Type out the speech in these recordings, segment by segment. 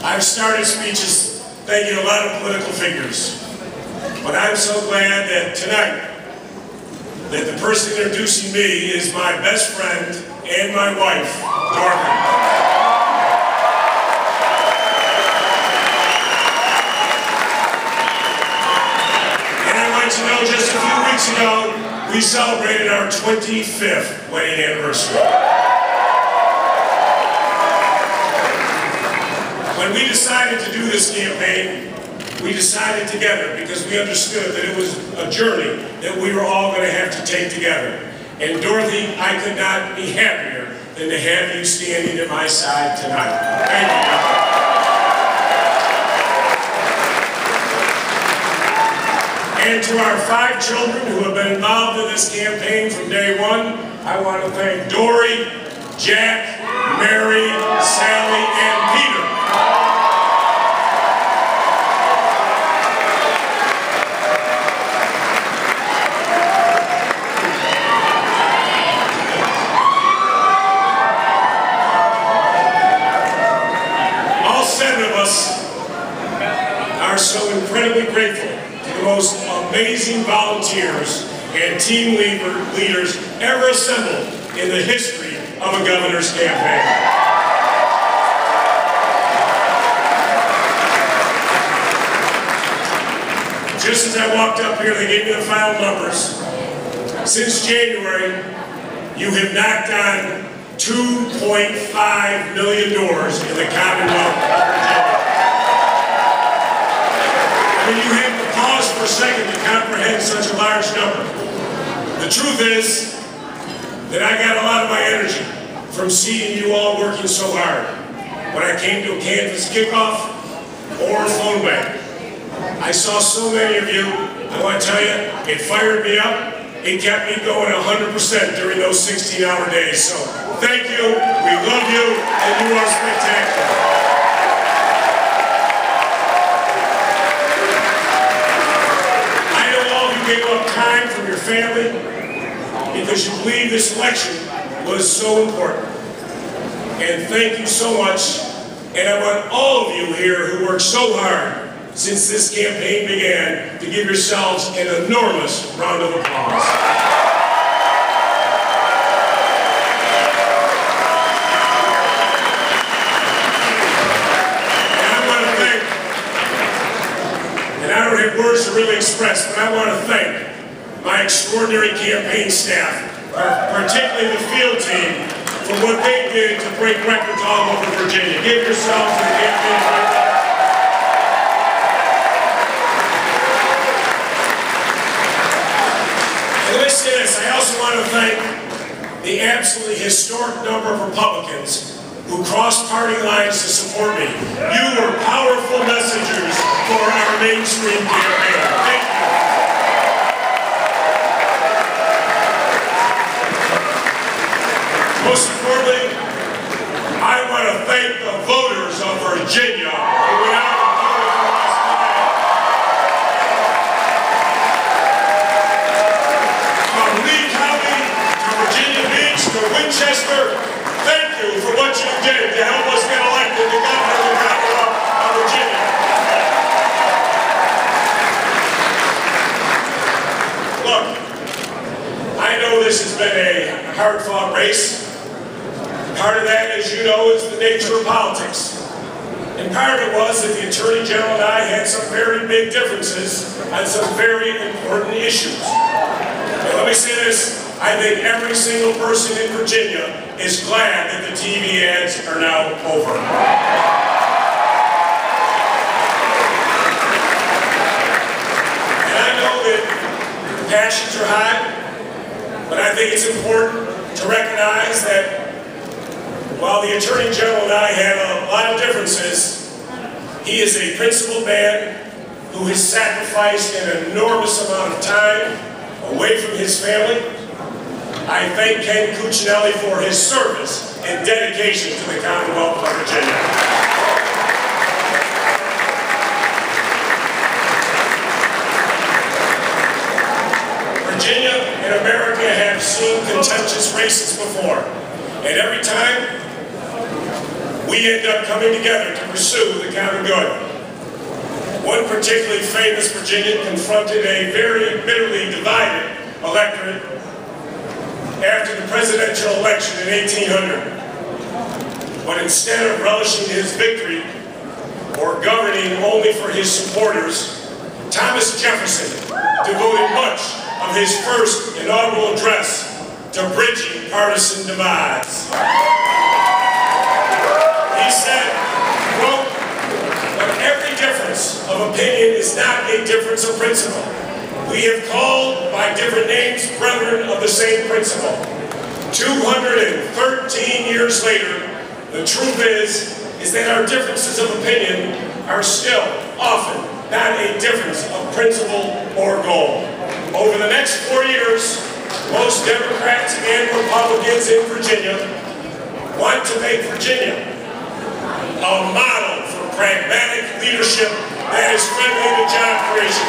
I've started speeches thanking a lot of political figures, but I'm so glad that tonight, that the person introducing me is my best friend and my wife, Dorothy. And I want you to know, just a few weeks ago, we celebrated our 25th wedding anniversary. When we decided to do this campaign, we decided together because we understood that it was a journey that we were all going to have to take together. And Dorothy, I could not be happier than to have you standing at my side tonight. Thank you, Dorothy. And to our 5 children who have been involved in this campaign from day one, I want to thank Dory, Jack, Mary, Sally, and Peter. All 7 of us are so incredibly grateful to the most amazing volunteers and team leaders ever assembled in the history of a governor's campaign. Just as I walked up here, they gave me the final numbers. Since January, you have knocked on 2.5 million doors in the Commonwealth of Virginia. I mean, you have to pause for a second to comprehend such a large number. The truth is that I got a lot of my energy from seeing you all working so hard. When I came to a canvas kickoff or a phone bank, I saw so many of you. I want to tell you, it fired me up. It kept me going 100% during those 16-hour days. So thank you, we love you, and you are spectacular. I know all of you gave up time from your family because you believe this election was so important. And thank you so much. And I want all of you here who worked so hard since this campaign began to give yourselves an enormous round of applause. And I want to thank, and I don't have words to really express, but I want to thank my extraordinary campaign staff, particularly the field team, for what they did to break records all over Virginia. Give yourselves a campaign record. I also want to thank the absolutely historic number of Republicans who crossed party lines to support me. You were powerful messengers for our mainstream campaign. Thank you. Most importantly, I want to thank the voters of Virginia who went out and voted for us today. From Lee County to Virginia Beach to Winchester, thank you for what you did to help us get elected to governor of the Commonwealth of Virginia. Look, I know this has been a hard-fought race. Part of that, as you know, is the nature of politics. And part of it was that the Attorney General and I had some very big differences on some very important issues. And let me say this, I think every single person in Virginia is glad that the TV ads are now over. And I know that passions are high, but I think it's important to recognize that while the Attorney General and I have a lot of differences, he is a principled man who has sacrificed an enormous amount of time away from his family. I thank Ken Cuccinelli for his service and dedication to the Commonwealth of Virginia. Virginia and America have seen contentious races before, and every time we we end up coming together to pursue the common good. One particularly famous Virginian confronted a very bitterly divided electorate after the presidential election in 1800. But instead of relishing his victory or governing only for his supporters, Thomas Jefferson devoted much of his first inaugural address to bridging partisan divides. He said, quote, "But every difference of opinion is not a difference of principle. We have called by different names brethren of the same principle." 213 years later, the truth is that our differences of opinion are still often not a difference of principle or goal. Over the next 4 years, most Democrats and Republicans in Virginia want to make Virginia a model for pragmatic leadership that is friendly to job creation.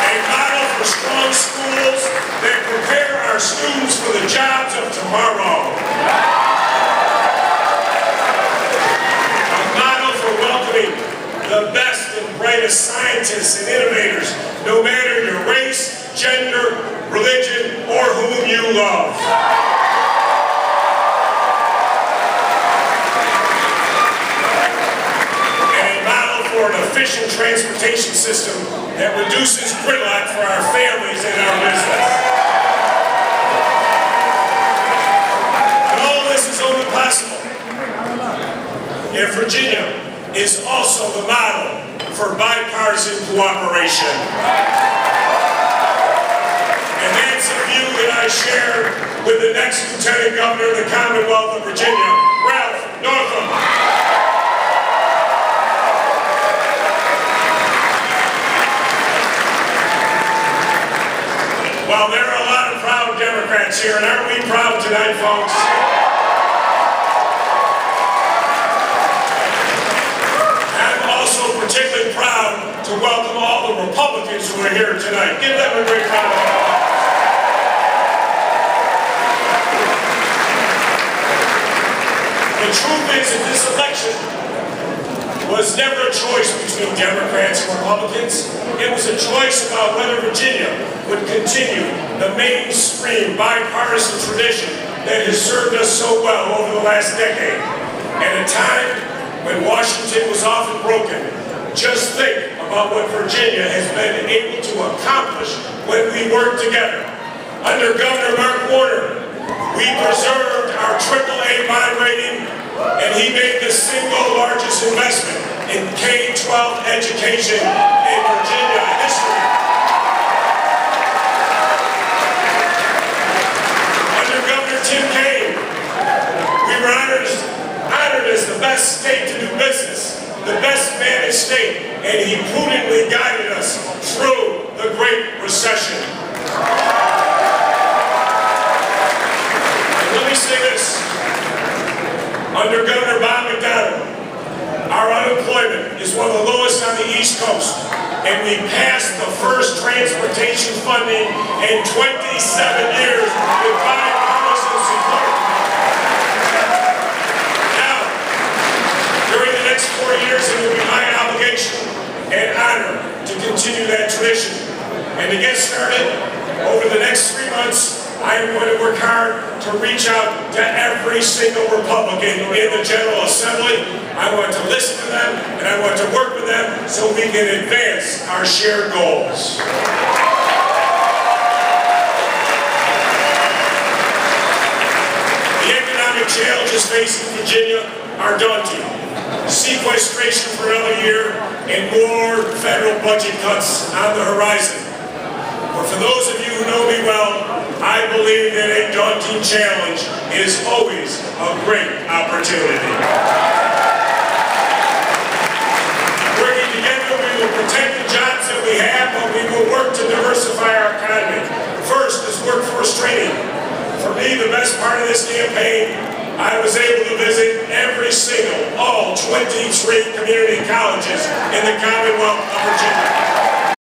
A model for strong schools that prepare our students for the jobs of tomorrow. A model for welcoming the best and brightest scientists and innovators, no matter your race, gender, religion, or whom you love. And a model for an efficient transportation system that reduces gridlock for our families and our business. And all this is only possible if Virginia is also the model for bipartisan cooperation. And that's a view that I share with the next Lieutenant Governor of the Commonwealth of Virginia, Ralph Northam. Well, there are a lot of proud Democrats here, and aren't we proud tonight, folks? I'm also particularly proud to welcome all the Republicans who are here tonight. Give them a great round of applause. The truth is that this election was never a choice between Democrats and Republicans. It was a choice about whether Virginia would continue the mainstream bipartisan tradition that has served us so well over the last decade. At a time when Washington was often broken, just think about what Virginia has been able to accomplish when we work together. Under Governor Mark Warner, we preserved our AAA bond rating, and he made the single largest investment in K-12 education in Virginia history. Under Governor Tim Kaine, we were honored as the best state to do business, the best managed state, and he prudently guided us through the Great Recession. And let me say this. Under Governor Bob McDonnell, our unemployment is one of the lowest on the East Coast, and we passed the first transportation funding in 27 years with bipartisan support. Now, during the next 4 years, it will be my obligation and honor to continue that tradition. And to get started, over the next 3 months, I am going to work hard to reach out to every single Republican in the General Assembly. I want to listen to them, and I want to work with them so we can advance our shared goals. The economic challenges facing Virginia are daunting. Sequestration for another year and more federal budget cuts on the horizon. But for those of you who know me well, I believe that a daunting challenge is always a great opportunity. Working together, we will protect the jobs that we have, but we will work to diversify our economy. First is workforce training. For me, the best part of this campaign, I was able to visit all 23 community colleges in the Commonwealth of Virginia.